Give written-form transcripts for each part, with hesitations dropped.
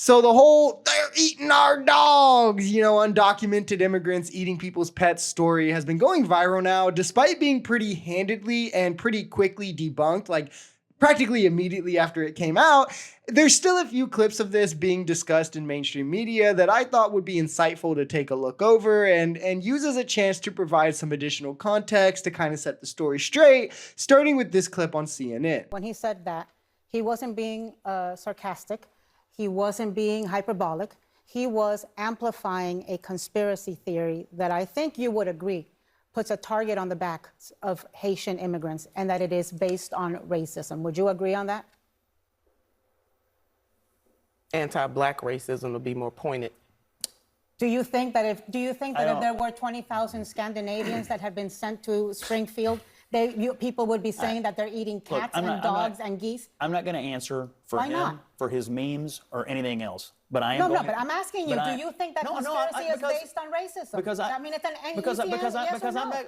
So the whole "they're eating our dogs," undocumented immigrants eating people's pets story has been going viral now, despite being pretty handedly and pretty quickly debunked, like practically immediately after it came out. There's still a few clips of this being discussed in mainstream media that I thought would be insightful to take a look over and use as a chance to provide some additional context to kind of set the story straight, starting with this clip on CNN. When he said that, he wasn't being sarcastic. He wasn't being hyperbolic. He was amplifying a conspiracy theory that I think you would agree puts a target on the back of Haitian immigrants, and that it is based on racism. Would you agree on that? Anti-Black racism will be more pointed. Do you think that if there were 20,000 Scandinavians that had been sent to Springfield, people would be saying that they're eating cats and dogs and geese? I'm not going to answer for him, for his memes or anything else. But I am. But I'm asking you. Do you think that conspiracy is based on racism? Because it's an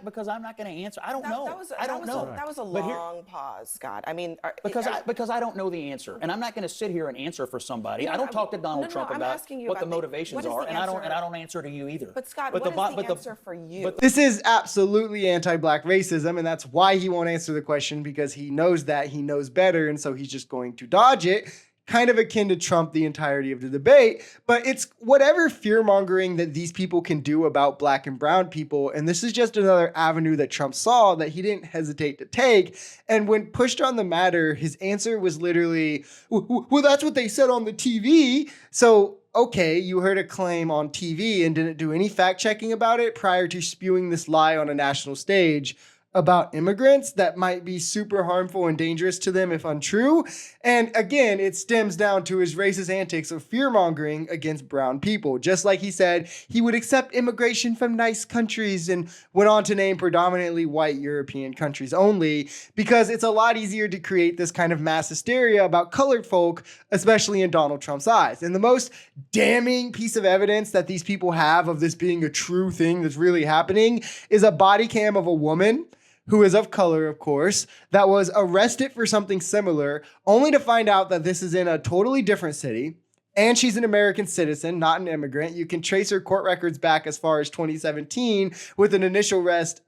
because I'm not going to answer. I don't know. I don't know. That was a long pause, Scott. I mean, because I don't know the answer, and I'm not going to sit here and answer for somebody. I don't talk to Donald Trump about what the motivations are, and I don't answer to you either. But Scott, what is the answer for you? This is absolutely anti-Black racism, and that's why he won't answer the question, because he knows that he knows better, and so he's just going to dodge it. Kind of akin to Trump the entirety of the debate, but it's whatever fear-mongering that these people can do about Black and brown people, and this is just another avenue that Trump saw that he didn't hesitate to take, and when pushed on the matter, his answer was literally, well, that's what they said on the TV. So, okay, you heard a claim on TV and didn't do any fact-checking about it prior to spewing this lie on a national stage about immigrants that might be super harmful and dangerous to them if untrue. And again, it stems down to his racist antics of fear-mongering against brown people. Just like he said he would accept immigration from nice countries and went on to name predominantly white European countries only, because it's a lot easier to create this kind of mass hysteria about colored folk, especially in Donald Trump's eyes. And the most damning piece of evidence that these people have of this being a true thing that's really happening is a body cam of a woman who is of color, of course, that was arrested for something similar, only to find out that this is in a totally different city. And she's an American citizen, not an immigrant. You can trace her court records back as far as 2017 with an initial arrest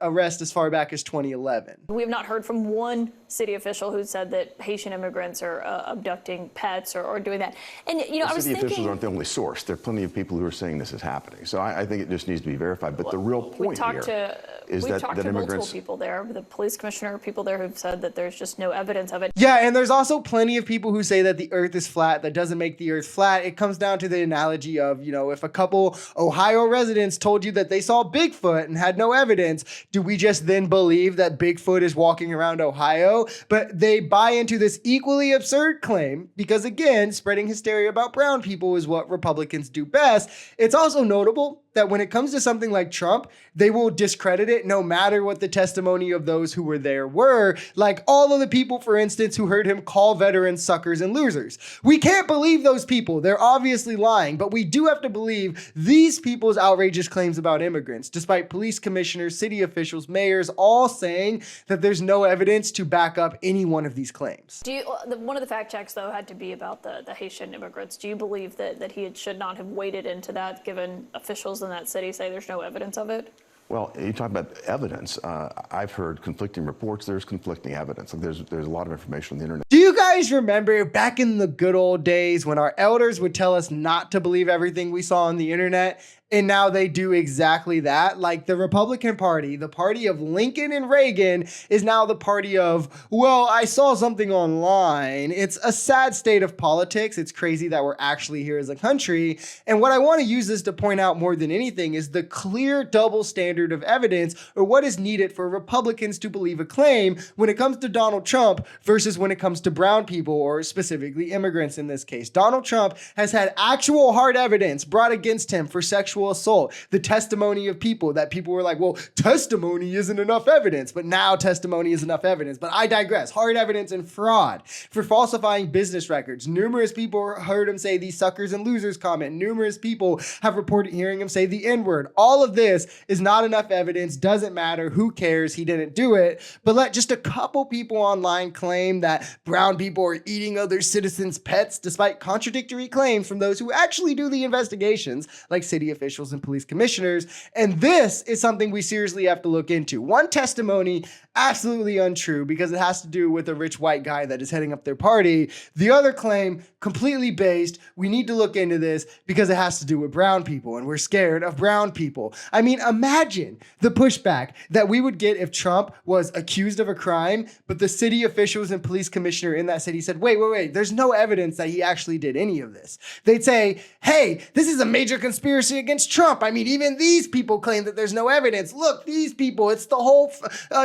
as far back as 2011. We have not heard from one city official who said that Haitian immigrants are abducting pets or doing that. And, I was thinking... City officials aren't the only source. There are plenty of people who are saying this is happening. So I think it just needs to be verified. But the real point here is that multiple immigrants... people there, the police commissioner, people there who've said that there's just no evidence of it. Yeah, and there's also plenty of people who say that the earth is flat. That doesn't make the earth flat. It comes down to the analogy of, if a couple Ohio residents told you that they saw Bigfoot and had no evidence, do we just then believe that Bigfoot is walking around Ohio? But they buy into this equally absurd claim because, again, spreading hysteria about brown people is what Republicans do best. It's also notable that when it comes to something like Trump, they will discredit it no matter what the testimony of those who were there were. Like all of the people, for instance, who heard him call veterans suckers and losers. We can't believe those people. They're obviously lying, but we do have to believe these people's outrageous claims about immigrants, despite police commissioners, city officials, mayors, all saying that there's no evidence to back up any one of these claims. One of the fact checks, though, had to be about the Haitian immigrants. Do you believe that he should not have waded into that, given officials in that city say there's no evidence of it? Well, you talk about evidence. I've heard conflicting reports. There's conflicting evidence. There's a lot of information on the internet. Do you guys remember back in the good old days when our elders would tell us not to believe everything we saw on the internet? And now they do exactly that. Like the Republican Party, the party of Lincoln and Reagan, is now the party of, well, I saw something online. It's a sad state of politics. It's crazy that we're actually here as a country. And what I want to use this to point out more than anything is the clear double standard of evidence, or what is needed for Republicans to believe a claim when it comes to Donald Trump versus when it comes to brown people, or specifically immigrants in this case. Donald Trump has had actual hard evidence brought against him for sexual assault, the testimony of people that people were like, well, testimony isn't enough evidence, but now testimony is enough evidence. But I digress. Hard evidence and fraud for falsifying business records. Numerous people heard him say the suckers and losers comment. Numerous people have reported hearing him say the N-word. All of this is not enough evidence. Doesn't matter. Who cares? He didn't do it. But let just a couple people online claim that brown people are eating other citizens' pets, despite contradictory claims from those who actually do the investigations, like city officials and police commissioners. And this is something we seriously have to look into. One testimony, absolutely untrue because it has to do with a rich white guy that is heading up their party. The other claim, completely based. We need to look into this because it has to do with brown people, and we're scared of brown people. I mean, imagine the pushback that we would get if Trump was accused of a crime, but the city officials and police commissioner in that city said, wait, there's no evidence that he actually did any of this. They'd say, hey, this is a major conspiracy against Trump. I mean, even these people claim that there's no evidence. Look, these people, it's the whole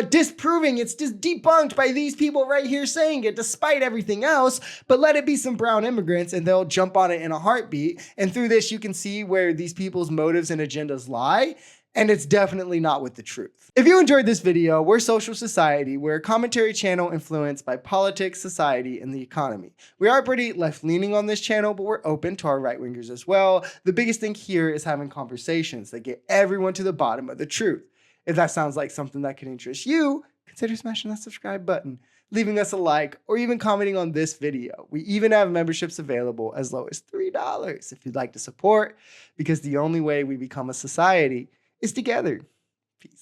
disproving, it's just debunked by these people right here saying it, despite everything else. But let it be some brown immigrants and they'll jump on it in a heartbeat. And through this, you can see where these people's motives and agendas lie. And it's definitely not with the truth. If you enjoyed this video, we're Social Society. We're a commentary channel influenced by politics, society, and the economy. We are pretty left-leaning on this channel, but we're open to our right-wingers as well. The biggest thing here is having conversations that get everyone to the bottom of the truth. If that sounds like something that could interest you, consider smashing that subscribe button, leaving us a like, or even commenting on this video. We even have memberships available as low as $3 if you'd like to support, because the only way we become a society is together. Peace.